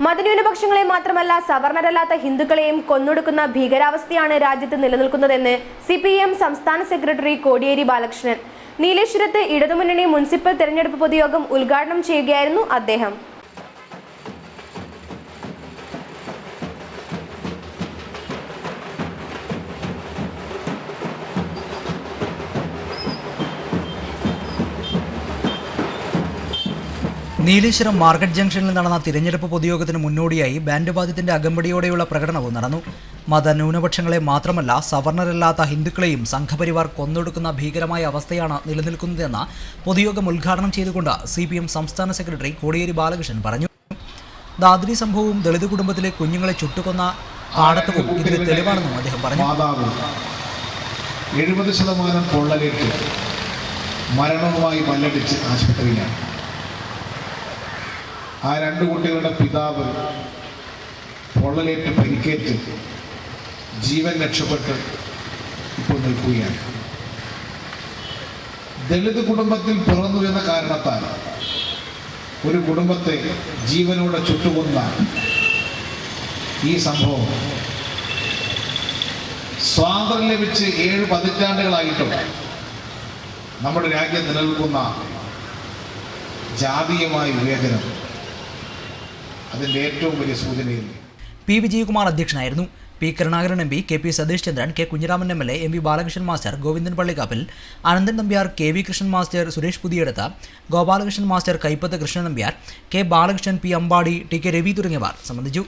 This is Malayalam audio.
മതന്യൂനപക്ഷങ്ങളെ മാത്രമല്ല സവർണരല്ലാത്ത ഹിന്ദുക്കളെയും കൊന്നൊടുക്കുന്ന ഭീകരാവസ്ഥയാണ് രാജ്യത്ത് നിലനിൽക്കുന്നതെന്ന് CPM സംസ്ഥാന സെക്രട്ടറി കോടിയേരി ബാലകൃഷ്ണൻ. നീലേശ്വരത്ത് ഇടതുമുന്നണി മുനിസിപ്പൽ തെരഞ്ഞെടുപ്പ് പൊതുയോഗം ഉദ്ഘാടനം ചെയ്യുകയായിരുന്നു അദ്ദേഹം. നീലേശ്വരം മാർക്കറ്റ് ജംഗ്ഷനിൽ നടന്ന തിരഞ്ഞെടുപ്പ് പൊതുയോഗത്തിന് മുന്നോടിയായി ബാൻഡ് വാദ്യത്തിന്റെ അകമ്പടിയോടെയുള്ള പ്രകടനവും നടന്നു. മതന്യൂനപക്ഷങ്ങളെ മാത്രമല്ല സവർണരല്ലാത്ത ഹിന്ദുക്കളെയും സംഘപരിവാർ കൊന്നൊടുക്കുന്ന ഭീകരമായ അവസ്ഥയാണ് നിലനിൽക്കുന്നതെന്ന് പൊതുയോഗം ഉദ്ഘാടനം ചെയ്തുകൊണ്ട് CPM സംസ്ഥാന സെക്രട്ടറി കോടിയേരി ബാലകൃഷ്ണൻ പറഞ്ഞു. ദാദ്രി സംഭവവും ദളിത് കുടുംബത്തിലെ കുഞ്ഞുങ്ങളെ ചുട്ടുകൊന്ന ആടത്തവും ഇതിന് തെളിവാണെന്നും അദ്ദേഹം പറഞ്ഞു. 70% പൊള്ളലേറ്റ് മരണവുമായി മല്ലടിച്ച് ആശുപത്രിയിലാണ്. ആ 2 കുട്ടികളുടെ പിതാവ് പൊള്ളലേറ്റ് പരിക്കേറ്റ് ജീവൻ രക്ഷപ്പെട്ട് ഇപ്പോൾ നിൽക്കുകയാണ്. ദളിത് കുടുംബത്തിൽ പിറന്നു എന്ന കാരണത്താൽ ഒരു കുടുംബത്തെ ജീവനോടെ ചുട്ടുകൊന്ന ഈ സംഭവം സ്വാതന്ത്ര്യം ലഭിച്ച് 7 പതിറ്റാണ്ടുകളായിട്ടും നമ്മുടെ രാജ്യം നിലനിൽക്കുന്ന ജാതീയമായ വിവേചനം അതിൻ്റെ ഏറ്റവും വലിയ സൂചനയില്ലേ. P. വിജയകുമാർ അധ്യക്ഷനായിരുന്നു. P. Karunakaran MP, KP Satheesh Chandran, K. Kunhiraman MLA, MV Balakrishnan master, Govindan Pallikkappil, Ananthan Nambiar, KV Krishnan master, Suresh Puthiyadath, Gopalakrishnan master, Kaippath Krishnan Nambiar, K. Balakrishnan, P. Ambadi, TK Ravi തുടങ്ങിയവർ സംബന്ധിച്ചു.